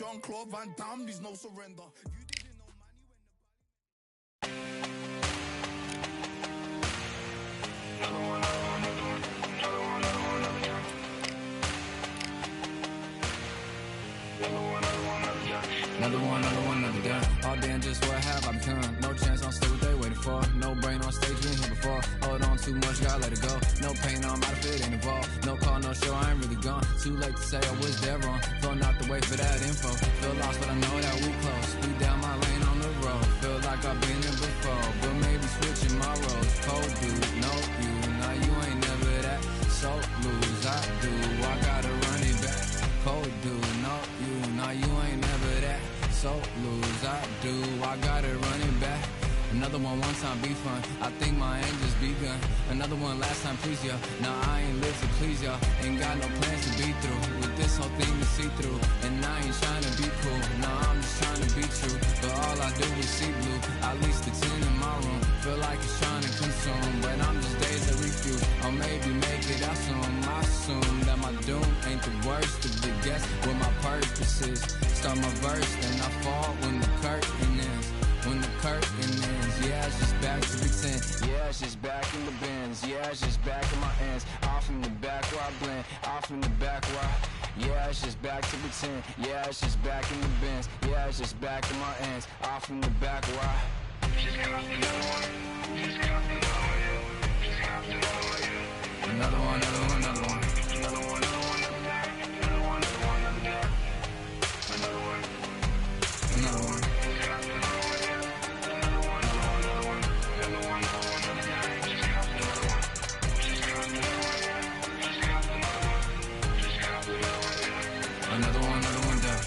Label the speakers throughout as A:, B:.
A: Jean-Claude Van Damme, there's no surrender.
B: Another done. All day and just what have I become? No chance, I'm still what they waiting for. No brain on stage, been here before. Hold on too much, gotta let it go. No pain, I'm out of it, ain't involved. No call, no show, I ain't really gone. Too late to say I was there wrong. Filling out the way for that info. Feel lost, but I know that we close. We down my lane on the road. Feel like I've been there before, but maybe switching my roles. Cold dude, no you, now you ain't never that. So lose, I do, I gotta run it back. Cold dude, no you, now you ain't never that. So lose, I do, I gotta run it back. Another one time be fun, I think my aim just begun. Another one last time please ya. Nah, I ain't live to please ya. Ain't got no plans to be through with this whole thing to see through. And I ain't trying to be cool, nah, I'm just trying to be true. But all I do is see blue, at least the 10 in my room. Feel like it's trying to consume, but I'm just days to refuse. Or maybe make it out soon. I assume that my doom ain't the worst of the guess what my purpose is. Start my verse, then I fall when the curtain ends. When the curtain ends, yeah, it's just back to pretend. Yeah, it's just back in the bins. Yeah, it's just back in my ends. Off in the back where I blend. Off in the back where I... Yeah, it's just back to pretend. Yeah, it's just back in the bins. Yeah, it's just back in my ends. Off in the back where I... Another one, another one, another one. Another one, another one, another one, another one, another one. Another one. Another one done.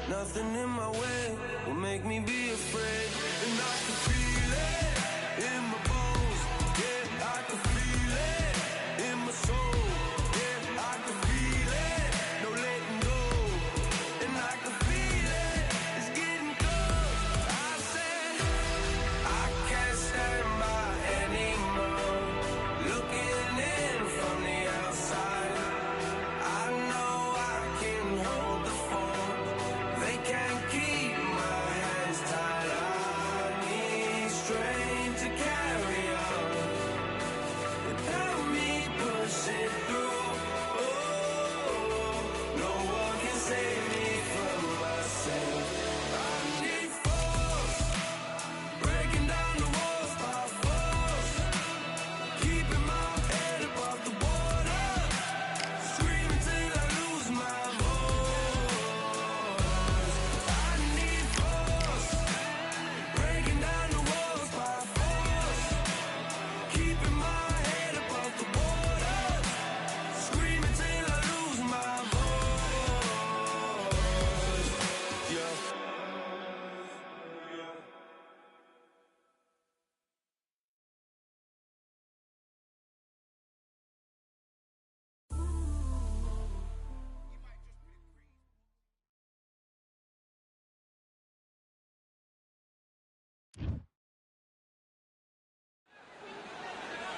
C: Nothing in my way will make me be afraid. And I can feel it in my bones. Yeah, I can feel it in my soul. Yeah, I can feel it, no letting go. And I can feel it, it's getting close. I said, I can't stand by anymore. Looking in from the outside, I know I can hold the phone. They can't keep my hands tied. I need strength.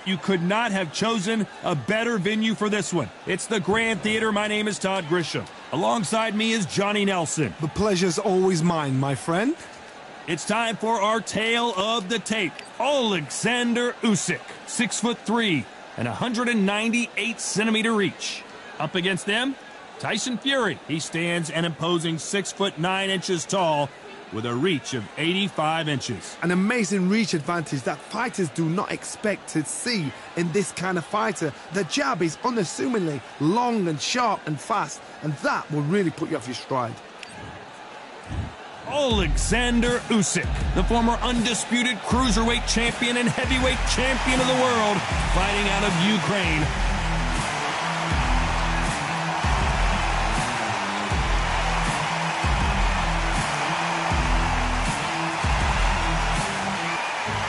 D: you could not have chosen a better venue for this one. It's the Grand Theater. My name is Todd Grisham. Alongside me is Johnny Nelson.
A: The pleasure's always mine, my friend.
D: It's time for our tale of the tape. Alexander Usyk, 6'3" and 198-centimeter reach. Up against them, Tyson Fury. He stands an imposing 6'9" tall with a reach of 85 inches.
A: An amazing reach advantage that fighters do not expect to see in this kind of fighter. The jab is unassumingly long and sharp and fast, and that will really put you off your stride.
D: Alexander Usyk, the former undisputed cruiserweight champion and heavyweight champion of the world, fighting out of Ukraine.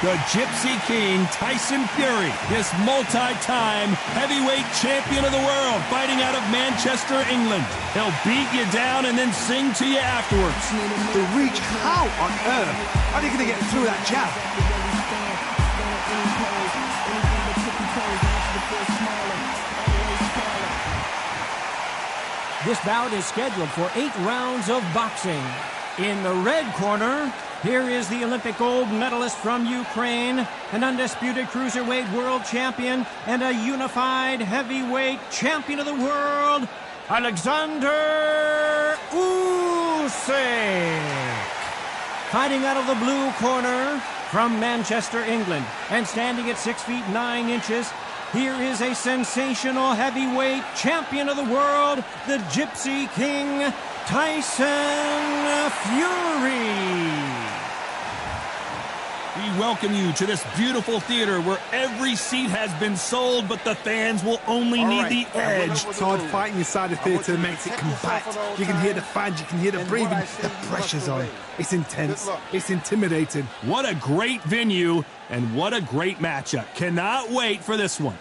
D: The Gypsy King, Tyson Fury, this multi-time heavyweight champion of the world, fighting out of Manchester, England. He'll beat you down and then sing to you afterwards.
A: The reach, how on earth are you going to get through that jab?
E: This bout is scheduled for 8 rounds of boxing. In the red corner, here is the Olympic gold medalist from Ukraine, an undisputed cruiserweight world champion, and a unified heavyweight champion of the world, Alexander Usyk. Fighting out of the blue corner from Manchester, England, and standing at 6'9", here is a sensational heavyweight champion of the world, the Gypsy King, Tyson Fury.
D: We welcome you to this beautiful theater where every seat has been sold, but the fans will only need the edge.
A: Todd, fighting inside the theater makes it compact. You can hear the fans, you can hear the breathing. The pressure's on. It's intense. It's intimidating.
D: What a great venue, and what a great matchup. Cannot wait for this one.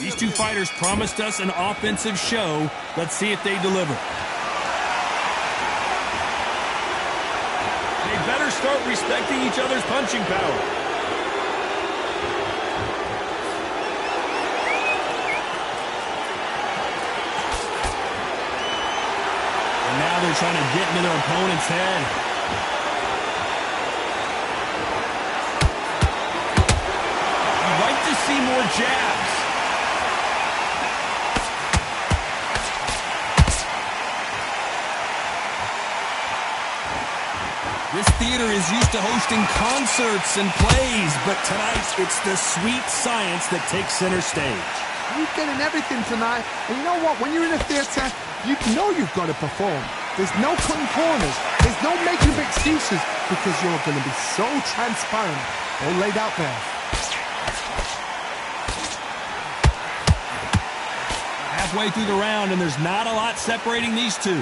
D: These two fighters promised us an offensive show. Let's see if they deliver. They better start respecting each other's punching power. And now they're trying to get into their opponent's head. You'd like to see more jabs. This theater is used to hosting concerts and plays, but tonight it's the sweet science that takes center stage.
A: You're getting everything tonight, and you know what? When you're in a theater, you know you've got to perform. There's no cutting corners. There's no making of excuses, because you're going to be so transparent, all laid out there.
D: Halfway through the round, and there's not a lot separating these two.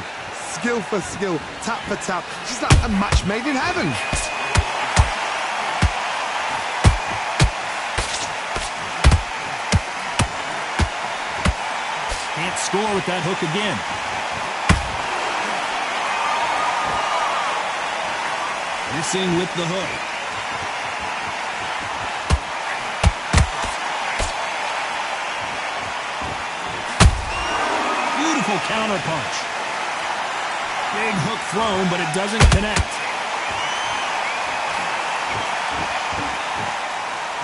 A: Skill for skill, tap for tap. She's like a match made in heaven.
D: Can't score with that hook again. Missing with the hook. Beautiful counter punch. Big hook thrown, but it doesn't connect.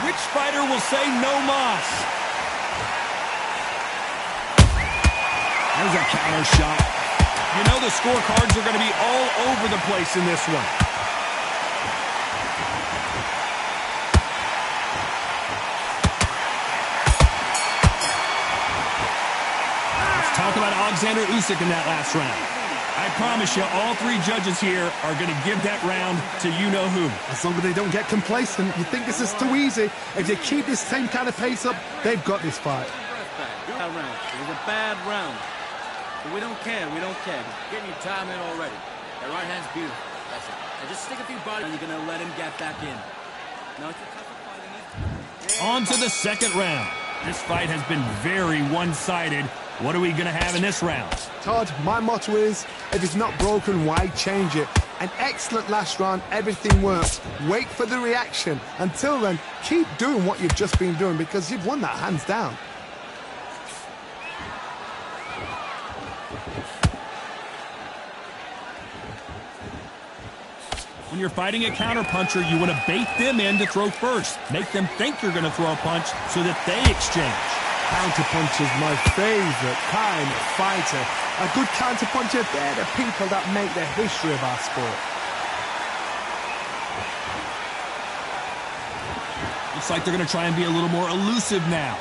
D: Which fighter will say no mas? There's a counter shot. You know the scorecards are going to be all over the place in this one. Let's talk about Alexander Usyk in that last round. I promise you, all three judges here are going to give that round to you-know-who.
A: As long as they don't get complacent, you think this is too easy. If they keep this same kind of pace up, they've got this fight.
F: It was a bad round. But we don't care. We don't care. Getting your time in already. That right hand's beautiful. That's it. And just stick a few bodies and you're going to let him get back in. Now, it's a tougher fight.
D: On to the second round. This fight has been very one-sided. What are we going to have in this round?
A: Todd, my motto is, if it's not broken, why change it? An excellent last round, everything works. Wait for the reaction. Until then, keep doing what you've just been doing because you've won that hands down.
D: When you're fighting a counterpuncher, you want to bait them in to throw first. Make them think you're going to throw a punch so that they exchange.
A: Counterpuncher's my favourite kind of fighter. A good counterpuncher, they're the people that make the history of our sport.
D: Looks like they're going to try and be a little more elusive now.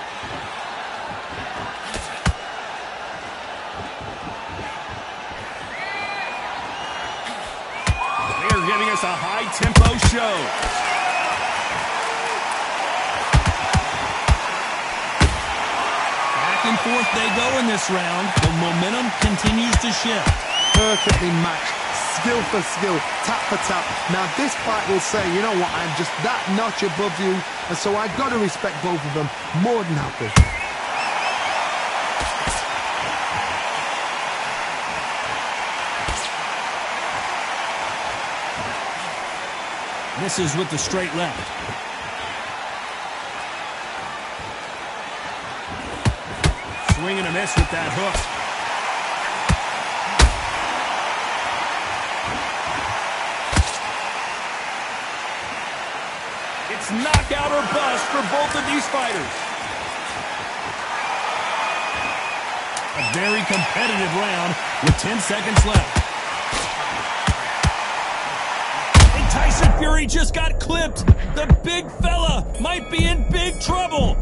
D: They're giving us a high-tempo show. And forth they go in this round. The momentum continues to shift.
A: Perfectly matched, skill for skill, tap for tap. Now this fight will say, you know what, I'm just that notch above you, and so I've got to respect both of them. More than happy.
D: Misses with the straight left. Swing and a miss with that hook. It's knockout or bust for both of these fighters. A very competitive round with 10 seconds left. And Tyson Fury just got clipped. The big fella might be in big trouble.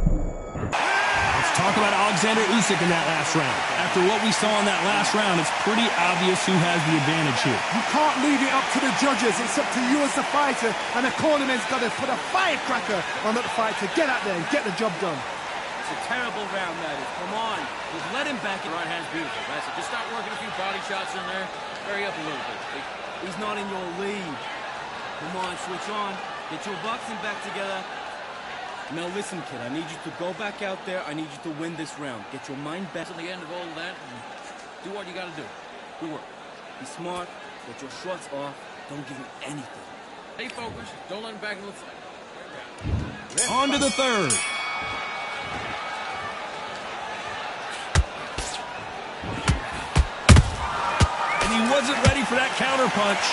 D: Talk about Alexander Usyk in that last round. After what we saw in that last round, it's pretty obvious who has the advantage here.
A: You can't leave it up to the judges. It's up to you as the fighter, and the cornerman's got to put a firecracker on that fight to get out there and get the job done.
F: It's a terrible round, that is. Come on. Just let him back. Right hand's beautiful. That's it. Just start working a few body shots in there. Hurry up a little bit. He's not in your league. Come on, switch on. Get your boxing back together. Now listen, kid, I need you to go back out there. I need you to win this round. Get your mind back
B: To the end of all of that, and do what you got to do. Good work.
F: Be smart. Get your shots off. Don't give him anything.
B: Stay focused. Don't let him back into the fight.
D: On to the third. And he wasn't ready for that counter punch.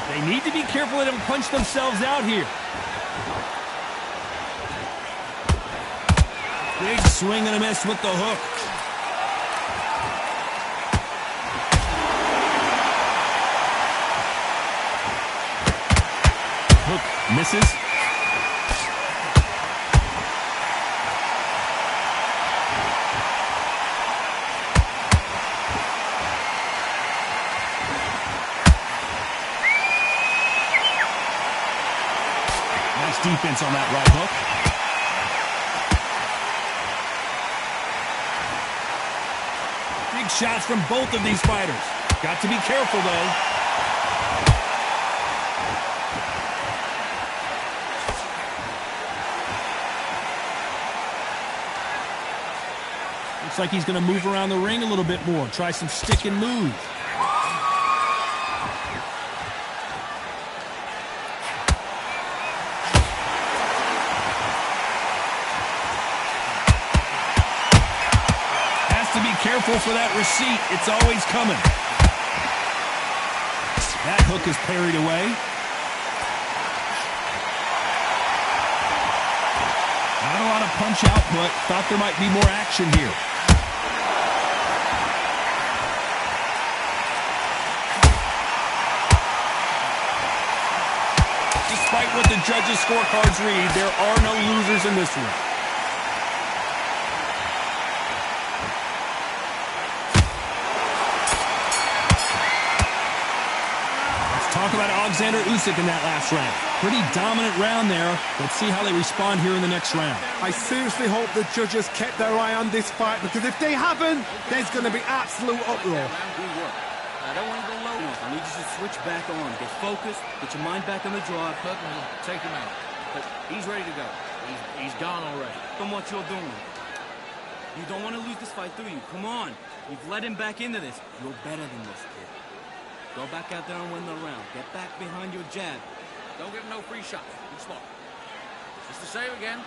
D: They need to be careful they don't punch themselves out here. Big swing and a miss with the hook. Hook misses. Defense on that right hook. Big shots from both of these fighters. Got to be careful, though. Looks like he's going to move around the ring a little bit more. Try some stick and move. Careful for that receipt. It's always coming. That hook is parried away. Not a lot of punch output. Thought there might be more action here. Despite what the judges' scorecards read, there are no losers in this one. Talk about Alexander Usyk in that last round. Pretty dominant round there. Let's see how they respond here in the next round.
A: I seriously hope the judges kept their eye on this fight, because if they haven't, there's going to be absolute uproar.
F: Good work. I don't want to go low enough. I need you to switch back on. Get focused. Get your mind back on the draw.
B: Hook and take him out. But he's ready to go. He's gone already.
F: From what you're doing. You don't want to lose this fight, do you? Come on. You've led him back into this. You're better than this, kid. Go back out there and win the round. Get back behind your jab.
G: Don't give him no free shots. Be smart. Just the same again.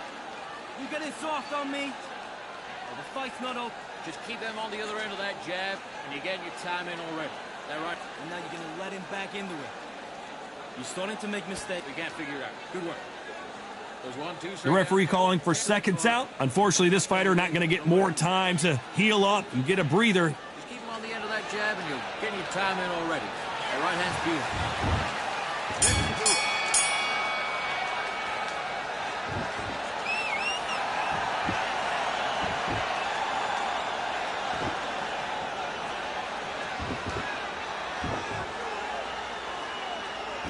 F: You getting soft on me? Well, the fight's not over.
G: Just keep them on the other end of that jab, and you're getting your time in already. Is that right?
F: And now you're going to let him back into it. You're starting to make mistakes.
G: We can't figure it out. Good work. There's 1, 2,
D: The referee calling for seconds out. Unfortunately, this fighter not going to get more time to heal up and get a breather.
G: Just keep him on the end of that jab, and you're getting your time in already. That right hand's beautiful.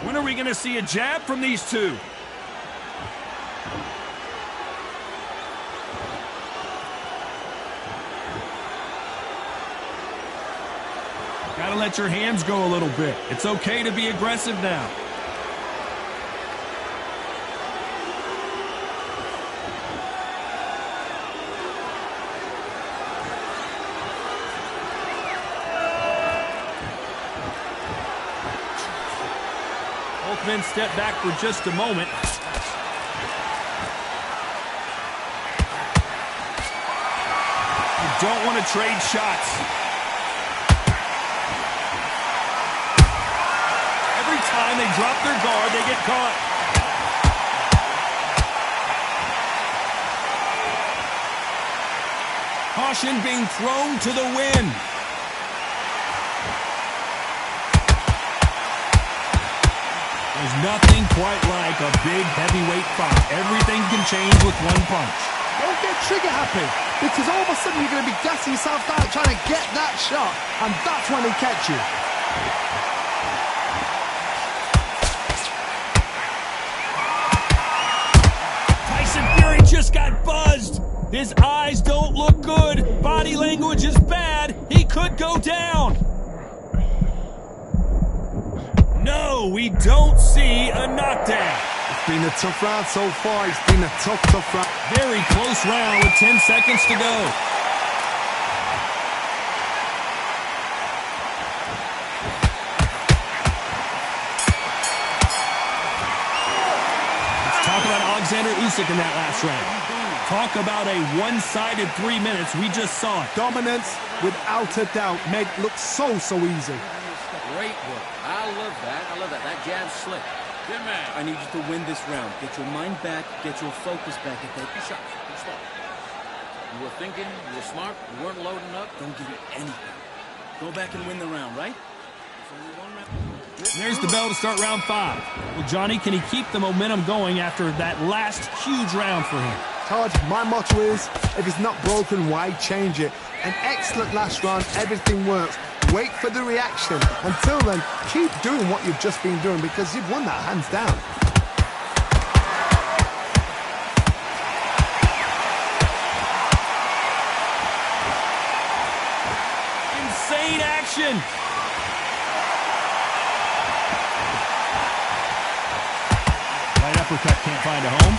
D: When are we going to see a jab from these two? Gotta let your hands go a little bit. It's okay to be aggressive now. Both men step back for just a moment. You don't want to trade shots. Every time they drop their guard, they get caught. Caution being thrown to the wind. There's nothing quite like a big heavyweight fight. Everything can change with one punch.
A: Don't get trigger happy, because all of a sudden you're going to be gassing yourself out trying to get that shot, and that's when they catch you.
D: Tyson Fury just got buzzed. His eyes don't look good. Body language is bad. He could go down. No, we don't see a knockdown.
A: It's been a tough round so far. It's been a tough round.
D: Very close round with 10 seconds to go. Let's talk about Alexander Usyk in that last round. Talk about a one-sided 3 minutes. We just saw it.
A: Dominance, without a doubt, made it look so easy.
G: Great work. I love that. I love that. That jab's slick. Good man.
F: I need you to win this round. Get your mind back. Get your focus back. Get that
G: Good shot. Good smart. You were thinking. You were smart. You weren't loading up.
F: Don't give you anything. Go back and win the round, right? There's only one round.
D: There's the bell to start round 5. Well, Johnny, can he keep the momentum going after that last huge round for him?
A: Taj, my motto is, if it's not broken, why change it? An excellent last round. Everything works. Wait for the reaction. Until then, keep doing what you've just been doing, because you've won that hands down.
D: Insane action. Right uppercut can't find a home.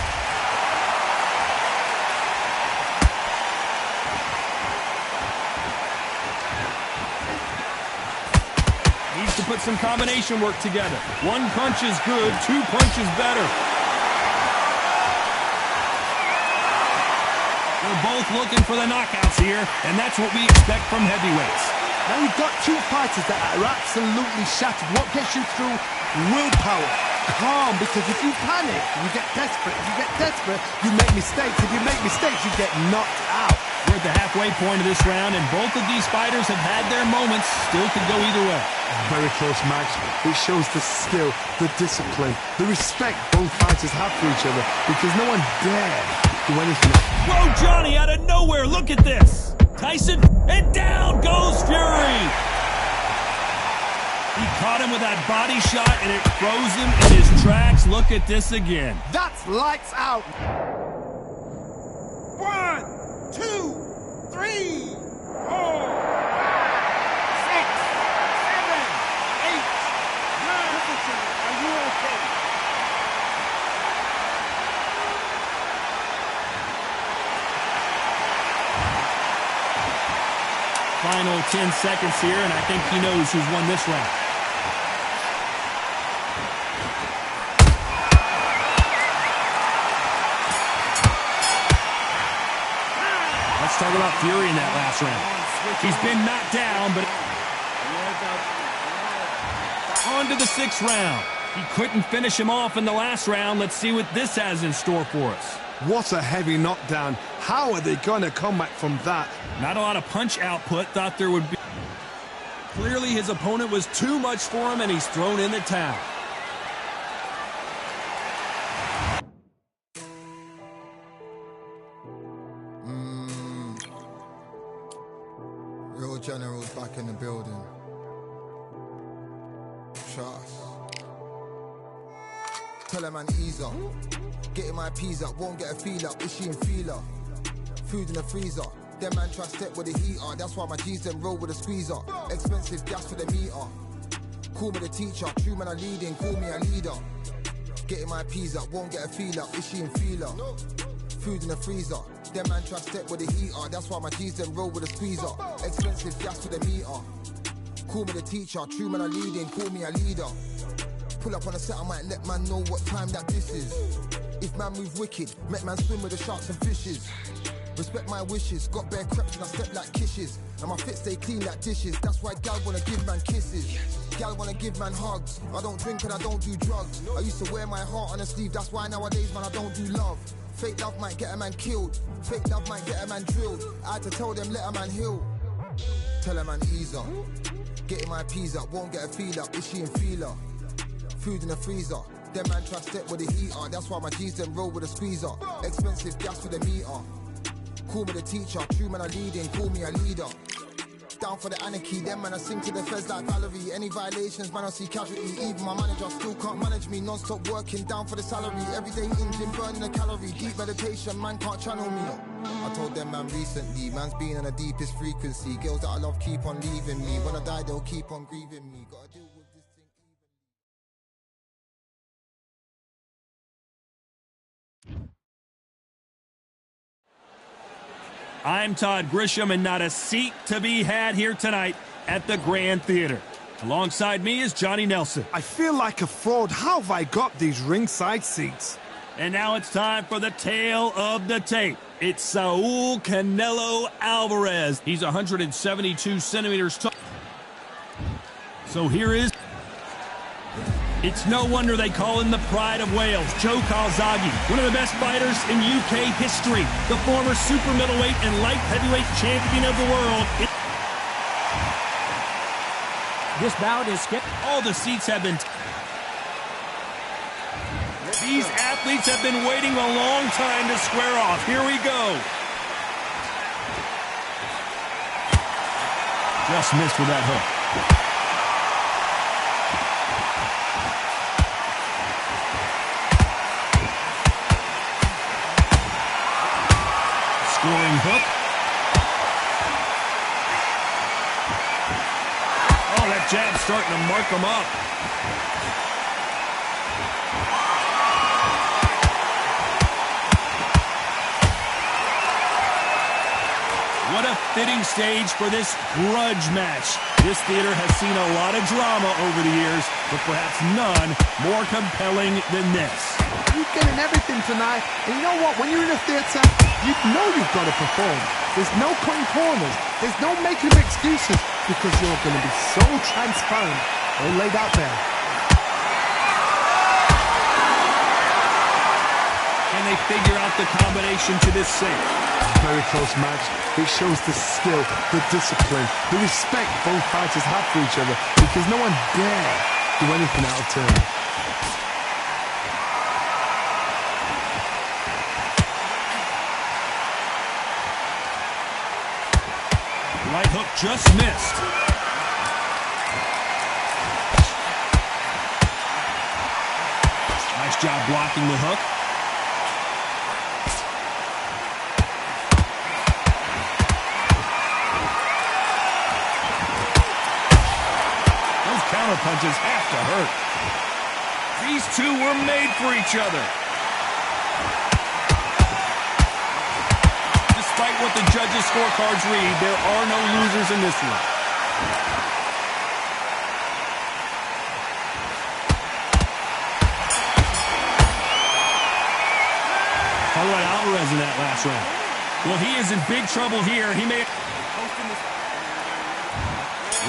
D: Needs to put some combination work together. One punch is good, 2 punches better. They're both looking for the knockouts here, and that's what we expect from heavyweights.
A: Now you've got two fighters that are absolutely shattered. What gets you through? Willpower. Calm, because if you panic, you get desperate. If you get desperate, you make mistakes. If you make mistakes, you get knocked out.
D: We're at the halfway point of this round, and both of these fighters have had their moments. Still could go either way.
A: Very close match. It shows the skill, the discipline, the respect both fighters have for each other, because no one dare do anything.
D: Whoa, Johnny, out of nowhere, look at this. Tyson, and down goes Fury. He caught him with that body shot, and it froze him in his tracks. Look at this again.
A: That's lights out.
H: 1, 2, 3, 4, 6, 7, 8, 9. Are you okay?
D: final 10 seconds here, and I think he knows who's won this round. Let's talk about Fury in that last round. He's been knocked down, but on to the 6th round. He couldn't finish him off in the last round. Let's see what this has in store for us.
A: What a heavy knockdown. How are they going to come back from that?
D: Not a lot of punch output. Thought there would be. Clearly his opponent was too much for him, and he's thrown in the towel.
I: Real generals back in the building. Trust. Tell a man ease up. Getting my peas up, won't get a feel up. Is she in feeler? Food in the freezer. Them man try step with the heater. That's why my G's them roll with a squeezer. Expensive gas for the meter. Call me the teacher. True man I leading, call me a leader. Getting my peas up, won't get a feel up. Is she in feeler? Food in the freezer. Them man try step with the heater. That's why my G's them roll with a squeezer. Expensive gas for the meter. Call me the teacher. True man I leading, call me a leader. Pull up on a set, I might let man know what time that this is. If man move wicked, make man swim with the sharks and fishes. Respect my wishes, got bare creps and I step like kisses. And my fit stay clean like dishes, that's why gal wanna give man kisses. Gal wanna give man hugs, I don't drink and I don't do drugs. I used to wear my heart on a sleeve, that's why nowadays man I don't do love. Fake love might get a man killed, fake love might get a man drilled. I had to tell them let a man heal. Tell a man ease up, getting my peas up, won't get a feel up, is she in feeler? Food in the freezer. Them man try step with the heater. That's why my G's them roll with a squeezer. Expensive gas for the meter. Call me the teacher. True man I leading, call me a leader. Down for the anarchy. Them man I sing to the feds like Valerie. Any violations, man I see casualty. Even my manager still can't manage me. Non-stop working down for the salary. Everyday engine burning a calorie. Deep meditation, man can't channel me. I told them man recently, man's been on the deepest frequency. Girls that I love keep on leaving me. When I die they'll keep on grieving me. Gotta deal with this thing.
D: I'm Todd Grisham, and not a seat to be had here tonight at the Grand Theater. Alongside me is Johnny Nelson.
A: I feel like a fraud. How have I got these ringside seats?
D: And now it's time for the tale of the tape. It's Saul Canelo Alvarez. He's 172 centimeters tall. So here is... It's no wonder they call him the pride of Wales, Joe Calzaghe, one of the best fighters in UK history, the former super middleweight and light heavyweight champion of the world.
E: This bout is skipped.
D: All the seats have been... These athletes have been waiting a long time to square off. Here we go. Just missed with that hook. Scoring hook. Oh, that jab's starting to mark him up. What a fitting stage for this grudge match. This theater has seen a lot of drama over the years, but perhaps none more compelling than this.
A: You're getting everything tonight. And you know what? When you're in a theater, you know you've got to perform. There's no cutting corners. There's no making of excuses because you're going to be so transparent. All laid out there.
D: Can they figure out the combination to this save?
A: Very close match. It shows the skill, the discipline, the respect both fighters have for each other because no one dare do anything out of turn.
D: Right hook just missed. Nice job blocking the hook. Counter punches have to hurt. These two were made for each other. Just Despite what the judges' scorecards read, there are no losers in this one. All right, Alvarez in that last round. Well, he is in big trouble here. He may...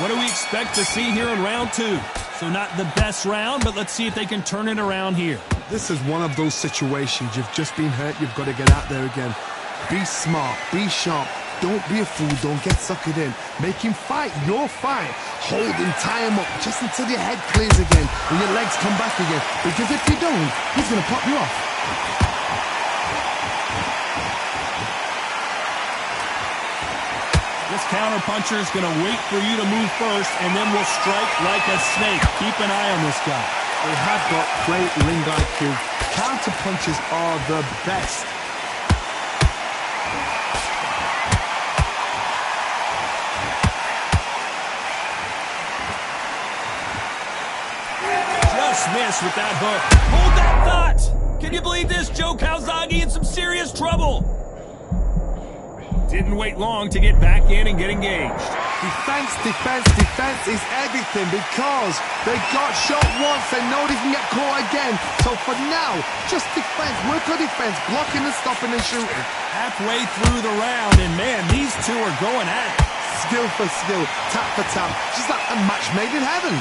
D: What do we expect to see here in round two? So not the best round, but let's see if they can turn it around here.
A: This is one of those situations. You've just been hurt. You've got to get out there again. Be smart. Be sharp. Don't be a fool. Don't get suckered in. Make him fight your fight. Hold him, tie him up just until your head clears again and your legs come back again. Because if you don't, he's going to pop you off.
D: This counter-puncher is going to wait for you to move first, and then will strike like a snake. Keep an eye on this guy.
A: They have got great ring IQ. Counter-punches are the best.
D: Just missed with that hook. Hold that thought! Can you believe this? Joe Calzaghe in some serious trouble. Didn't wait long to get back in and get engaged.
A: Defense, defense, defense is everything because they got shot once. They know they can get caught again. So for now, just defense. Work on defense. Blocking and stopping and shooting.
D: Halfway through the round, and man, these two are going at it.
A: Skill for skill, tap for tap. Just like a match made in heaven.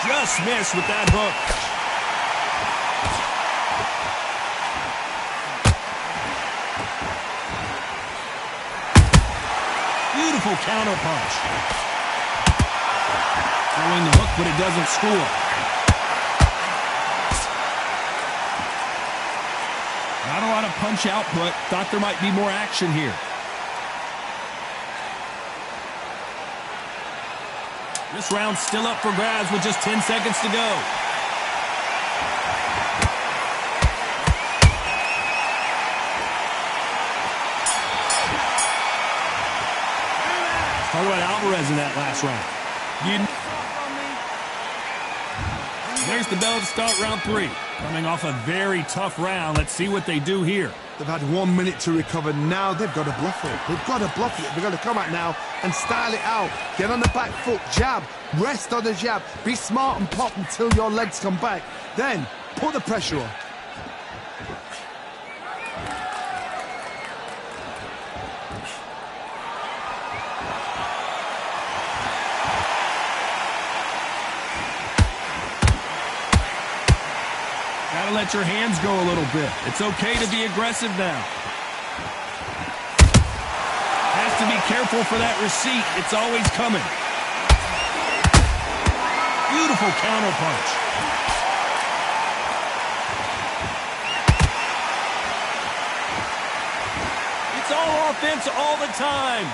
D: Just missed with that hook. Beautiful counter punch. Throwing the hook, but it doesn't score. Not a lot of punch output. Thought there might be more action here. This round's still up for grabs with just 10 seconds to go. Talk about Alvarez in that last round. There's the bell to start round three. Coming off a very tough round. Let's see what they do here.
A: They've had 1 minute to recover. Now they've got to bluff it. They've got to bluff it. They've got to come out now and style it out. Get on the back foot, jab, rest on the jab. Be smart and pop until your legs come back. Then put the pressure on.
D: Gotta let your hands go a little bit. It's okay to be aggressive now. Has to be careful for that receipt. It's always coming. Beautiful counter punch. It's all offense all the time.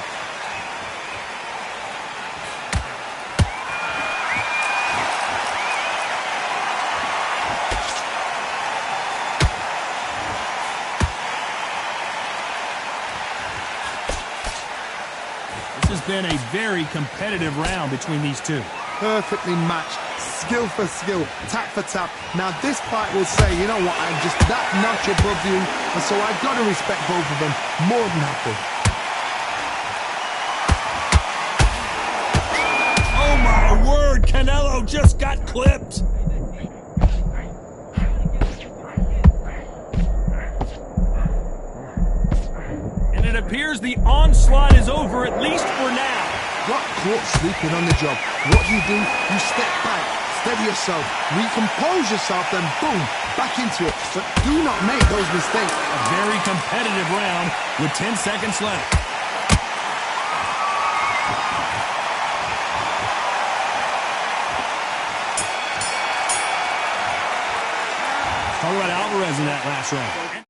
D: This has been a very competitive round between these two.
A: Perfectly matched, skill for skill, tap for tap. Now this fight will say, you know what, I'm just that notch above you, and so I've got to respect both of them more than happy.
D: Oh my word, Canelo just got clipped. And it appears the onslaught is over, at least for now.
A: Got caught sleeping on the job. What do? You step back, steady yourself, recompose yourself, then boom, back into it. But do not make those mistakes.
D: A very competitive round with 10 seconds left. Talk about Alvarez in that last round.